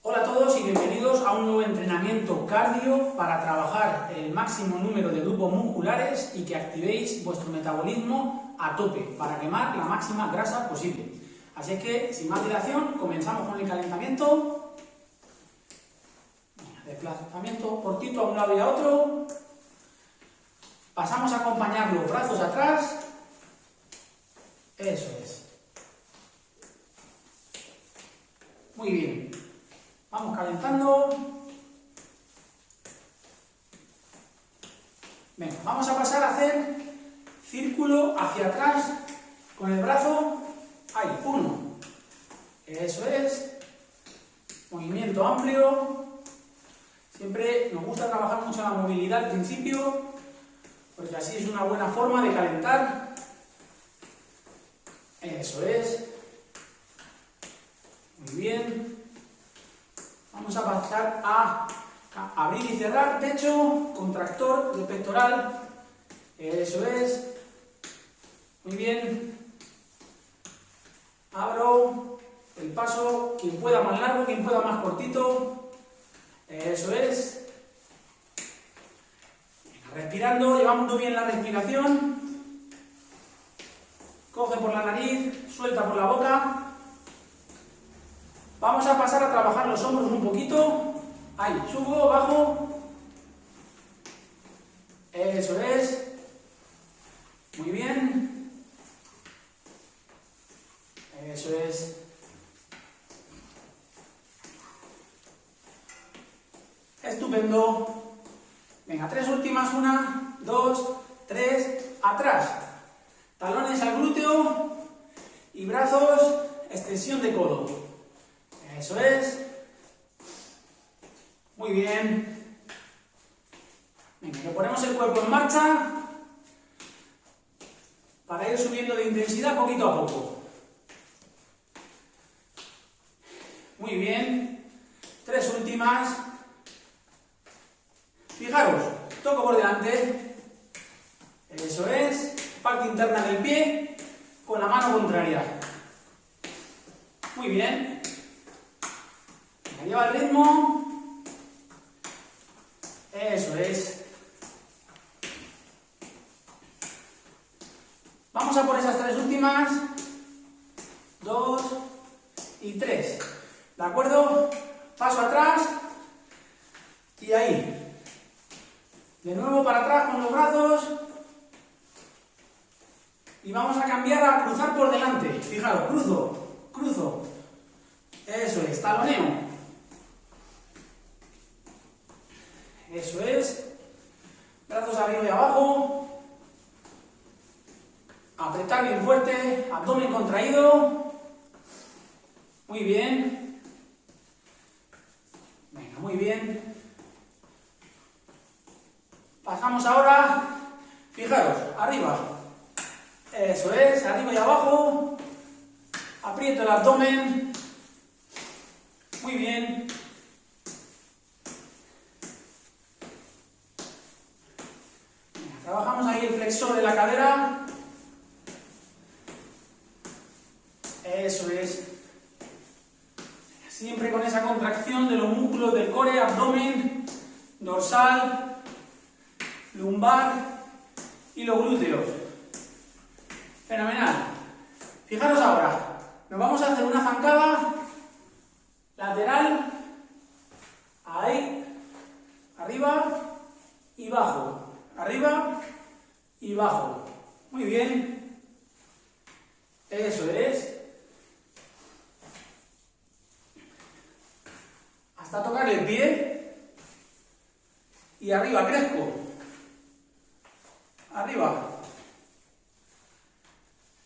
Hola a todos y bienvenidos a un nuevo entrenamiento cardio para trabajar el máximo número de grupos musculares y que activéis vuestro metabolismo a tope para quemar la máxima grasa posible. Así que, sin más dilación, comenzamos con el calentamiento. Desplazamiento cortito a un lado y a otro. Pasamos a acompañar los brazos atrás. Eso es. Muy bien. Vamos calentando. Venga, vamos a pasar a hacer círculo hacia atrás con el brazo. Ahí, 1. Eso es. Movimiento amplio. Siempre nos gusta trabajar mucho la movilidad al principio, porque así es una buena forma de calentar. Eso es. Muy bien. Vamos a pasar a abrir y cerrar pecho, contractor de pectoral. Eso es. Muy bien. Abro el paso, quien pueda más largo, quien pueda más cortito. Eso es. Respirando, llevando bien la respiración. Coge por la nariz, suelta por la boca. Vamos a pasar a trabajar los hombros un poquito. Ahí, subo, bajo. Eso es. Muy bien. Eso es. Estupendo. Venga, 3 últimas. 1, 2, 3. Atrás. Talones al glúteo y brazos, extensión de codo. Eso es. Muy bien. Venga, que ponemos el cuerpo en marcha para ir subiendo de intensidad poquito a poco. Muy bien. 3 últimas. Fijaros, toco por delante. Eso es. Parte interna del pie con la mano contraria. Muy bien. Lleva el ritmo. Eso es. Vamos a por esas 3 últimas. 2 y 3. ¿De acuerdo? Paso atrás. Y ahí. De nuevo para atrás con los brazos. Y vamos a cambiar a cruzar por delante. Fijaros, cruzo, cruzo. Eso es, taloneo. Eso es. Brazos arriba y abajo. Apretar bien fuerte. Abdomen contraído. Muy bien. Venga, muy bien. Pasamos ahora. Fijaros, arriba. Eso es, arriba y abajo. Aprieto el abdomen. Muy bien. Trabajamos ahí el flexor de la cadera. Eso es. Siempre con esa contracción de los músculos del core, abdomen, dorsal, lumbar y los glúteos. Fenomenal. Fijaros ahora. Nos vamos a hacer una zancada lateral. Ahí. Arriba y bajo. Arriba y bajo. Muy bien. Eso es. Hasta tocar el pie. Y arriba, crezco. Arriba.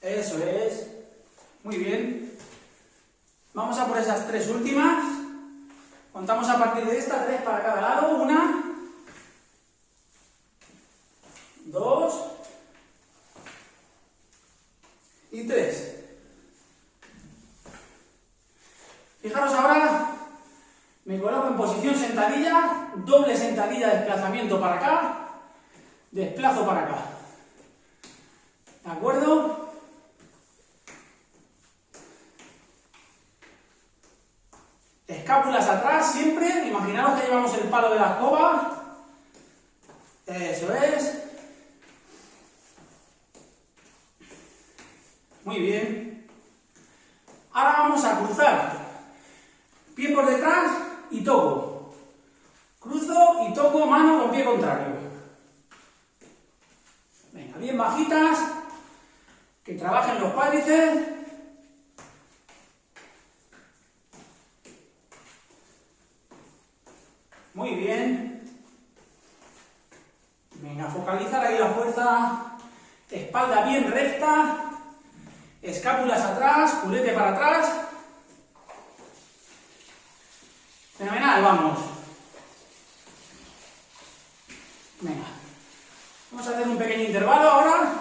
Eso es. Muy bien. Vamos a por esas 3 últimas. Contamos a partir de esta 3 para cada lado. 1. 2 y 3. Fijaros ahora, me coloco en posición sentadilla, doble sentadilla, desplazamiento para acá, desplazo para acá. ¿De acuerdo? Escápulas atrás siempre. Imaginaos que llevamos el palo de la escoba. Eso es. Muy bien. Ahora vamos a cruzar. Pie por detrás y toco. Cruzo y toco mano con pie contrario. Venga, bien bajitas. Que trabajen los cuádriceps. Muy bien. Venga, focalizar ahí la fuerza. Espalda bien recta. Escápulas atrás, culete para atrás. Fenomenal, vamos. Venga. Vamos a hacer un pequeño intervalo ahora.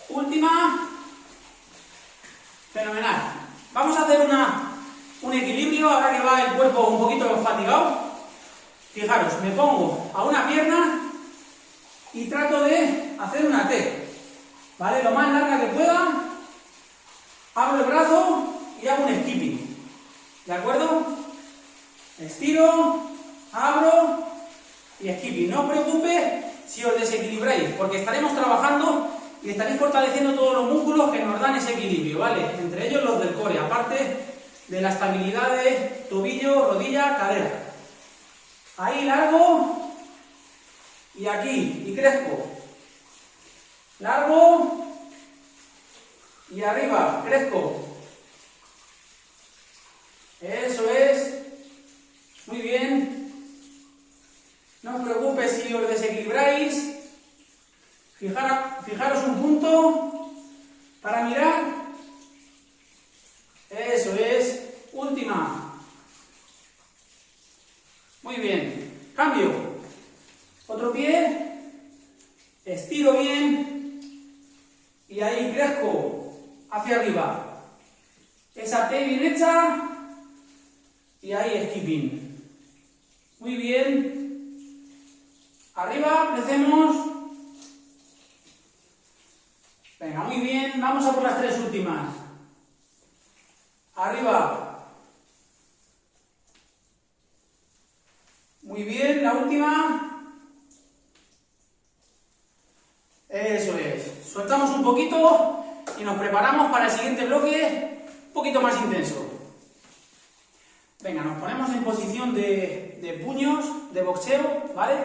Última. Fenomenal. Vamos a hacer un equilibrio ahora que va el cuerpo un poquito fatigado. Fijaros, me pongo a una pierna y trato de hacer una T, ¿vale? Lo más larga que pueda, abro el brazo y hago un skipping, ¿de acuerdo? Estiro, abro y skipping. No os preocupéis si os desequilibráis, porque estaremos trabajando y estaréis fortaleciendo todos los músculos que nos dan ese equilibrio, ¿vale? Entre ellos los del core, aparte de la estabilidad de tobillo, rodilla, cadera. Ahí largo y aquí, y crezco. Largo y arriba, crezco. Eso es. Muy bien. No os preocupéis si os desequilibráis. Fijaros un punto para mirar. Eso es. Última. Muy bien. Cambio. Otro pie. Estiro bien. Y ahí crezco hacia arriba. Esa T bien hecha. Y ahí skipping. Muy bien. Arriba, crecemos. Venga, muy bien. Vamos a por las tres últimas. Arriba. Muy bien, la última. Eso es. Soltamos un poquito y nos preparamos para el siguiente bloque un poquito más intenso. Venga, nos ponemos en posición de puños, de boxeo, ¿vale?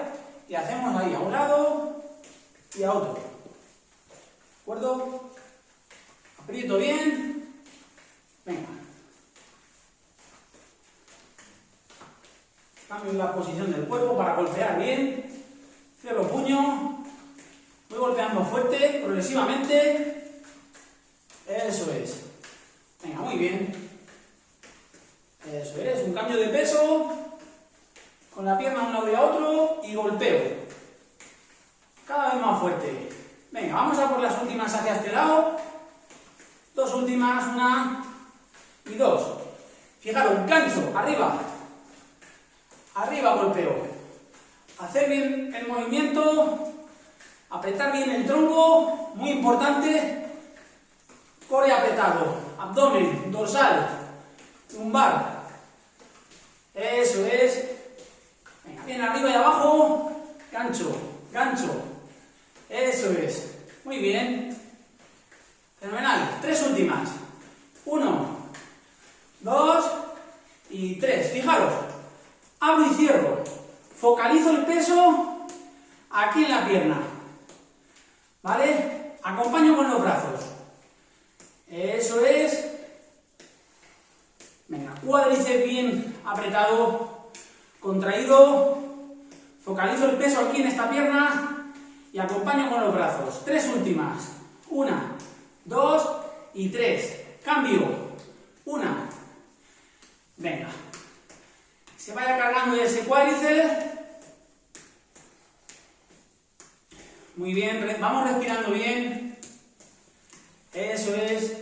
Y hacemos ahí a un lado y a otro. ¿De acuerdo? Aprieto bien. Venga. Cambio la posición del cuerpo para golpear bien. Cierro puño. Voy golpeando fuerte, progresivamente. Eso es. Venga, muy bien. Eso es. Un cambio de peso. Con la pierna a un lado y a otro. Y golpeo. Cada vez más fuerte. Venga, vamos a por las últimas hacia este lado. Dos últimas, una y dos. Fijaros, gancho, arriba. Arriba golpeo. Hacer bien el movimiento. Apretar bien el tronco. Muy importante. Core apretado. Abdomen, dorsal, lumbar. Eso es. Venga, bien arriba y abajo. Gancho, gancho. Eso es. Muy bien. Fenomenal. Tres últimas. 1, 2 y 3. Fijaros. Abro y cierro. Focalizo el peso aquí en la pierna. ¿Vale? Acompaño con los brazos. Eso es. Venga, cuádriceps bien apretado, contraído. Focalizo el peso aquí en esta pierna y acompaño con los brazos. Tres últimas. 1, 2 y 3. Cambio. 1. Venga. Se vaya cargando ese cuádriceps. Muy bien, vamos respirando bien. Eso es.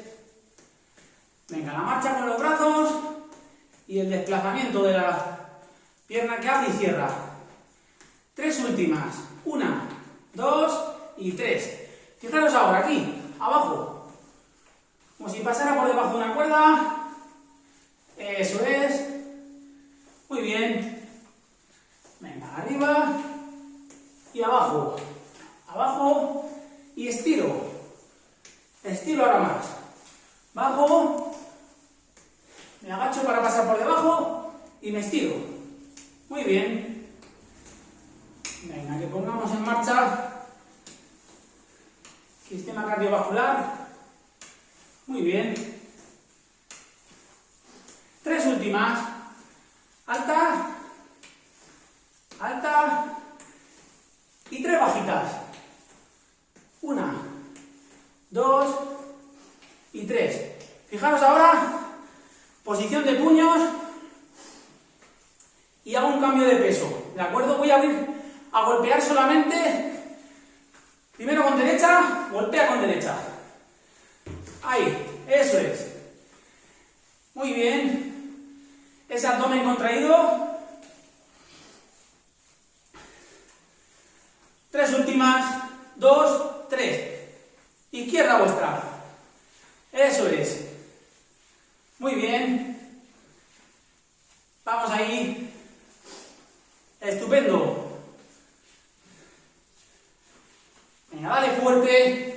Venga, la marcha con los brazos y el desplazamiento de la pierna que abre y cierra. Tres últimas. 1, 2 y 3. Fijaros ahora aquí, abajo. como si pasara por debajo de una cuerda. Eso es. Muy bien. Venga, arriba y abajo. Abajo y estiro. Estiro ahora más. Bajo. Me agacho para pasar por debajo y me estiro. Muy bien. Venga, que pongamos en marcha sistema cardiovascular. Muy bien. 3 últimas. Alta. Alta. Y 3 bajitas. 1, 2 y 3. Fijaros ahora, posición de puños y hago un cambio de peso. ¿De acuerdo? Voy a abrir a golpear solamente. Primero con derecha, golpea con derecha. Ahí, eso es. Muy bien. Ese abdomen contraído. 3 últimas. 2, 3. Izquierda vuestra. Eso es. Muy bien. Vamos ahí. Estupendo. Venga, dale fuerte.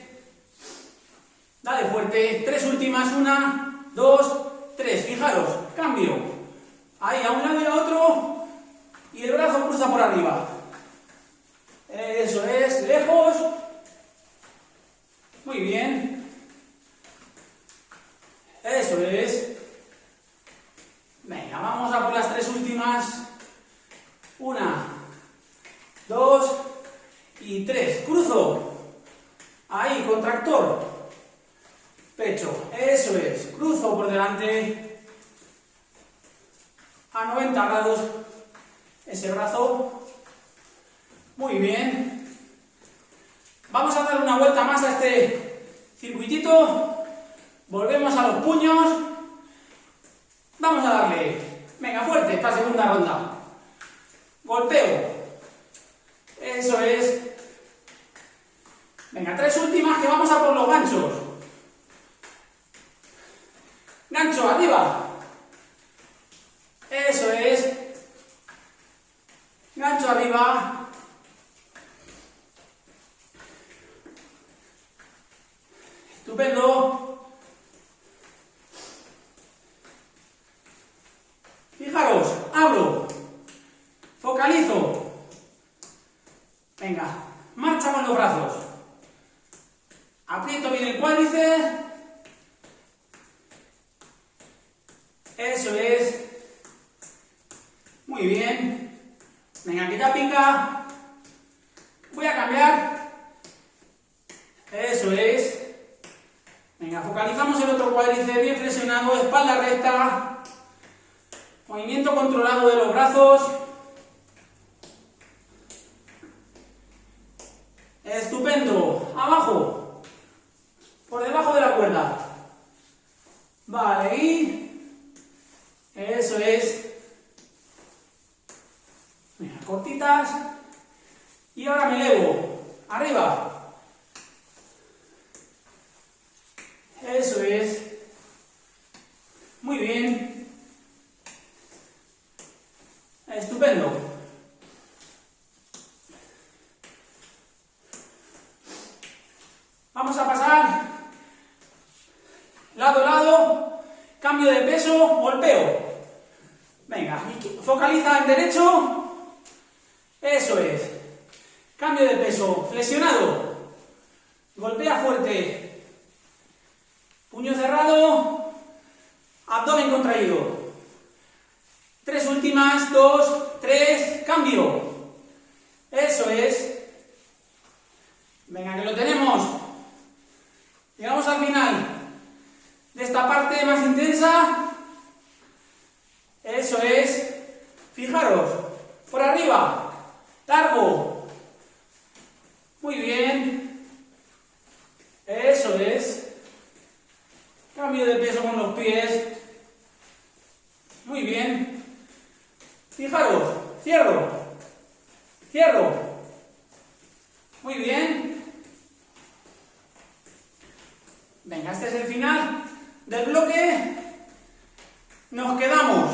Dale fuerte. 3 últimas. 1, 2, 3. Fijaros. Cambio. Ahí, a un lado y a otro. Y el brazo cruza por arriba. Eso es. Lejos. Muy bien. Eso es. Venga, vamos a por las 3 últimas. 1, 2 y 3. Cruzo. Ahí, contractor. Pecho. Eso es. Cruzo por delante. A 90 grados. Ese brazo. Muy bien. Vamos a dar una vuelta más a este circuitito. Volvemos a los puños. Vamos a darle. Venga, fuerte esta segunda ronda. Golpeo. Eso es. Venga, 3 últimas que vamos a por los ganchos. Gancho, arriba. Eso es. Gancho arriba. Estupendo. Fijaros, abro. Focalizo. Venga, marcha con los brazos. Aprieto bien el cuádriceps. Eso es. Muy bien. Venga, que ya pica. Voy a cambiar. Eso es. Venga, focalizamos el otro cuádriceps bien flexionado, espalda recta. Movimiento controlado de los brazos. Estupendo. Abajo. Por debajo de la cuerda. Vale, ahí. Eso es. Venga, cortitas. Y ahora me elevo. Arriba. Eso es. Muy bien. Estupendo. Vamos a pasar lado a lado, cambio de peso, golpeo. Venga, focaliza en derecho. Eso es. Cambio de peso, flexionado. Golpea fuerte. Puño cerrado. Abdomen contraído. 3 últimas, 2, 3, cambio. Eso es. Venga, que lo tenemos. Llegamos al final de esta parte más intensa. Eso es. Fijaros, por arriba, largo. Muy bien. Eso es. Cambio de peso con los pies. Muy bien. Fijaros, cierro. Cierro. Muy bien. Venga, este es el final del bloque, nos quedamos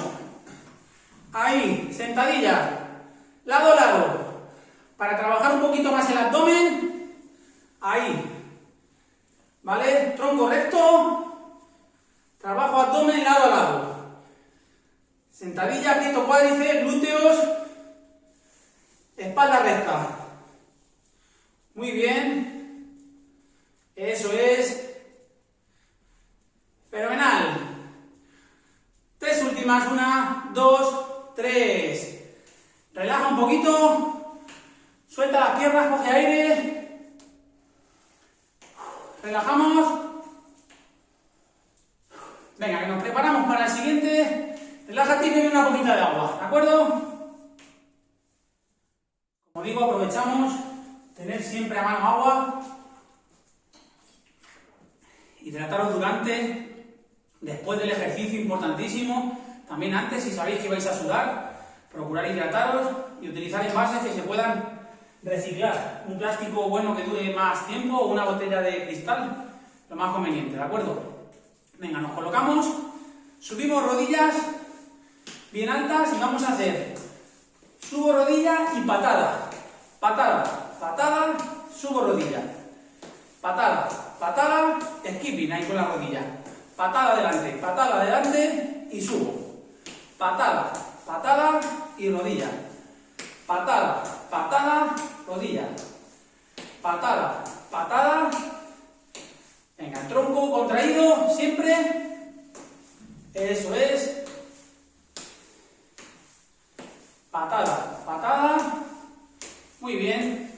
ahí, sentadilla, lado a lado, para trabajar un poquito más el abdomen, ahí, ¿vale? Tronco recto, trabajo abdomen lado a lado, sentadilla, quieto cuádriceps, glúteos, espalda recta, muy bien, eso es, fenomenal, 3 últimas, 1, 2, 3, relaja un poquito, suelta las piernas, coge aire, relajamos, venga, que nos preparamos para el siguiente, relájate y bebe una poquita de agua, ¿de acuerdo? Como digo, aprovechamos tener siempre a mano agua, hidrataros durante, después del ejercicio, importantísimo, también antes, si sabéis que vais a sudar, procurar hidrataros y utilizar envases que se puedan reciclar, un plástico bueno que dure más tiempo o una botella de cristal, lo más conveniente, ¿de acuerdo? Venga, nos colocamos, subimos rodillas bien altas y vamos a hacer subo rodilla y patada, patada, patada, subo rodilla, patada, patada, skipping ahí con la rodilla, patada adelante y subo, patada, patada y rodilla, patada, patada, rodilla, patada, patada, venga, tronco contraído siempre, eso es, patada, patada, muy bien,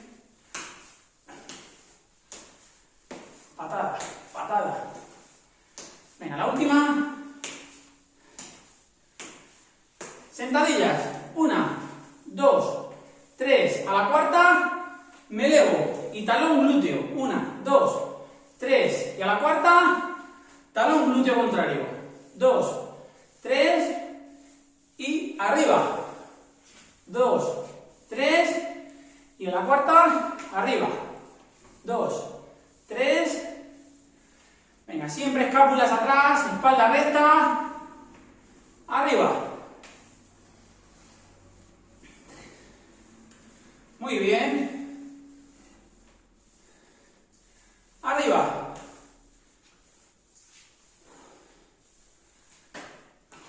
patada, patada, venga, la última, sentadillas, 1, 2, 3, a la cuarta, me elevo y talón glúteo, 1, 2, 3, y a la cuarta, talón glúteo contrario, 2, 3, y arriba, 2, 3, y a la cuarta, arriba, 2, 3, venga, siempre escápulas atrás, espalda recta, arriba, muy bien, arriba,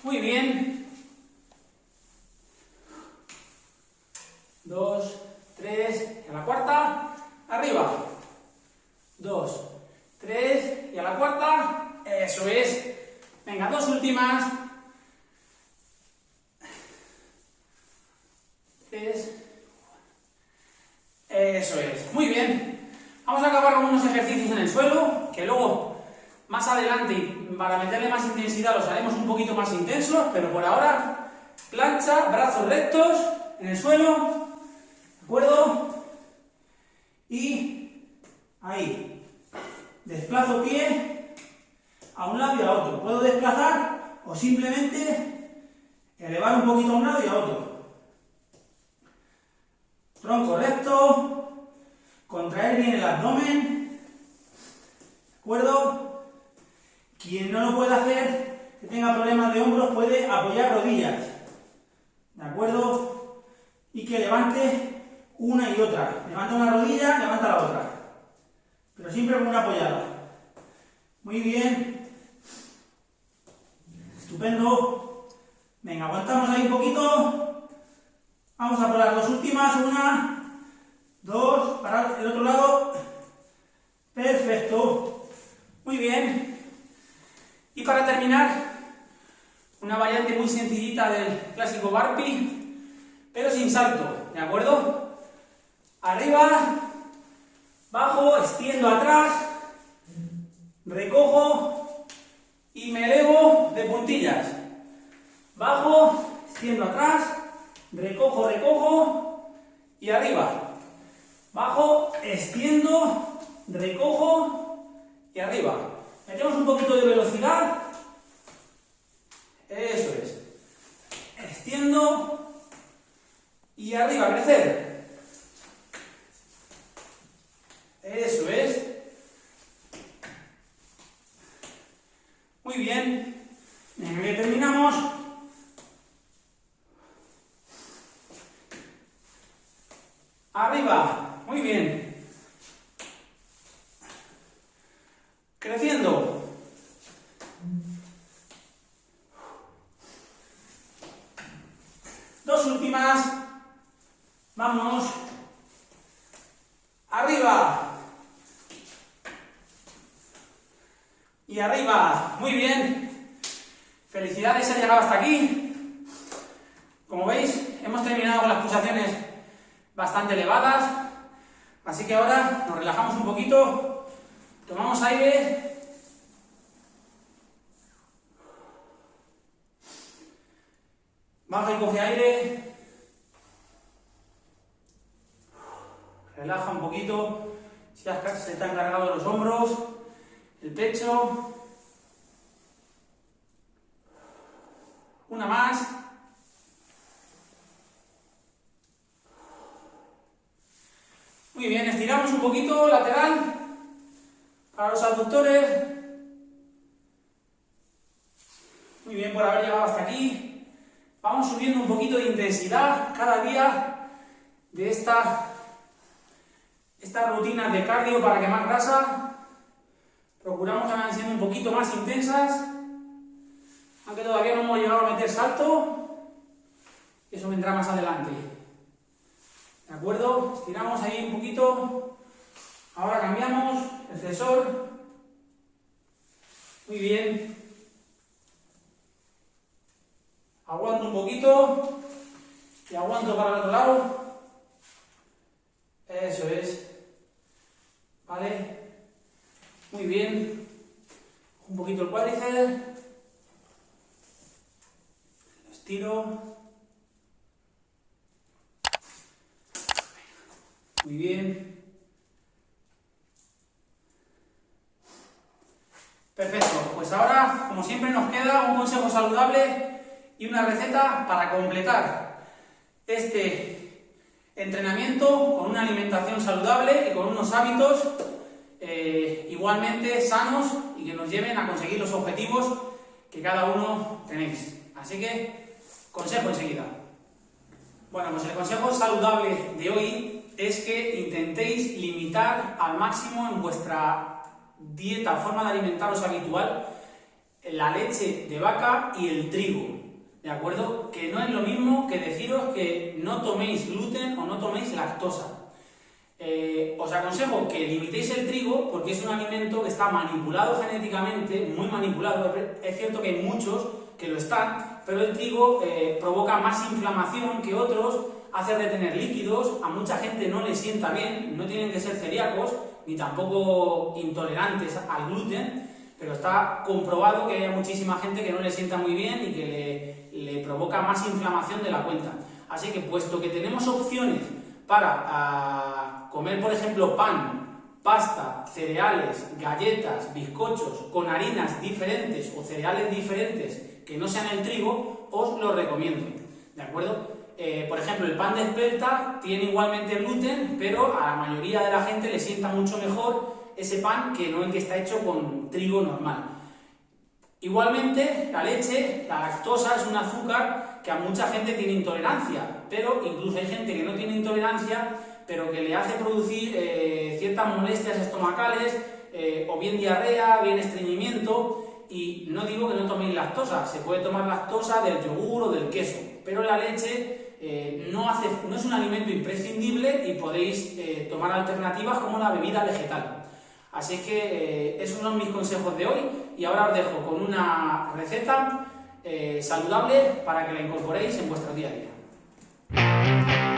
muy bien, 2, 3, y a la cuarta, arriba, 2, 3, y a la cuarta, eso es, venga, 2 últimas, 3, eso es, muy bien, vamos a acabar con unos ejercicios en el suelo, que luego, más adelante, para meterle más intensidad, los haremos un poquito más intensos, pero por ahora, plancha, brazos rectos, en el suelo, ¿de acuerdo? Y ahí, desplazo pie a un lado y a otro. Puedo desplazar o simplemente elevar un poquito a un lado y a otro. Tronco recto, contraer bien el abdomen, ¿de acuerdo? Quien no lo pueda hacer, que tenga problemas de hombros, puede apoyar rodillas, ¿de acuerdo? Y que levante una y otra. Levanta una rodilla, levanta la otra. Pero siempre con una apoyada. Muy bien. Estupendo. Venga, aguantamos ahí un poquito. Vamos a por las 2 últimas. 1, 2, para el otro lado. Perfecto. Muy bien. Y para terminar, una variante muy sencillita del clásico burpee, pero sin salto, ¿de acuerdo? Arriba, bajo, extiendo atrás, recojo y me elevo de puntillas. Bajo, extiendo atrás, recojo, recojo y arriba. Bajo, extiendo, recojo y arriba. Metemos un poquito de velocidad. Eso es. Extiendo y arriba, crecer. Eso es. Muy bien. Terminamos. Arriba. Muy bien. Creciendo. Dos últimas. Vamos. Arriba. Y arriba. Muy bien. Felicidades, han llegado hasta aquí. Como veis, hemos terminado con las pulsaciones bastante elevadas. Así que ahora nos relajamos un poquito. Tomamos aire. Baja y coge aire. Relaja un poquito. Si se te han cargado los hombros, el pecho. Una más. Muy bien, estiramos un poquito lateral para los abductores. Muy bien por haber llegado hasta aquí. Vamos subiendo un poquito de intensidad cada día de esta rutina de cardio para quemar grasa. Procuramos que vayan siendo un poquito más intensas, aunque todavía no hemos llegado a meter salto. Eso vendrá más adelante. ¿De acuerdo? Estiramos ahí un poquito. Ahora cambiamos el flexor. Muy bien. Aguanto un poquito y aguanto para el otro lado. Eso es. ¿Vale? Muy bien. Un poquito el cuádriceps. Lo estiro. Muy bien. Perfecto. Pues ahora, como siempre, nos queda un consejo saludable y una receta para completar este entrenamiento con una alimentación saludable y con unos hábitos igualmente sanos y que nos lleven a conseguir los objetivos que cada uno tenéis. Así que, consejo enseguida. Bueno, pues el consejo saludable de hoy es que intentéis limitar al máximo en vuestra dieta, forma de alimentaros habitual, la leche de vaca y el trigo. ¿De acuerdo? Que no es lo mismo que deciros que no toméis gluten o no toméis lactosa. Os aconsejo que limitéis el trigo porque es un alimento que está manipulado genéticamente, muy manipulado. Es cierto que hay muchos que lo están, pero el trigo provoca más inflamación que otros, hace retener líquidos, a mucha gente no le sienta bien, no tienen que ser celíacos ni tampoco intolerantes al gluten, pero está comprobado que hay muchísima gente que no le sienta muy bien y que le provoca más inflamación de la cuenta. Así que, puesto que tenemos opciones para comer, por ejemplo, pan, pasta, cereales, galletas, bizcochos con harinas diferentes o cereales diferentes que no sean el trigo, os lo recomiendo. ¿De acuerdo? Por ejemplo, el pan de espelta tiene igualmente gluten, pero a la mayoría de la gente le sienta mucho mejor ese pan que no el que está hecho con trigo normal. Igualmente, la leche, la lactosa, es un azúcar que a mucha gente tiene intolerancia, pero incluso hay gente que no tiene intolerancia, pero que le hace producir ciertas molestias estomacales, o bien diarrea, bien estreñimiento, y no digo que no toméis lactosa, se puede tomar lactosa del yogur o del queso, pero la leche no es un alimento imprescindible y podéis tomar alternativas como la bebida vegetal. Así que esos son mis consejos de hoy y ahora os dejo con una receta saludable para que la incorporéis en vuestro día a día.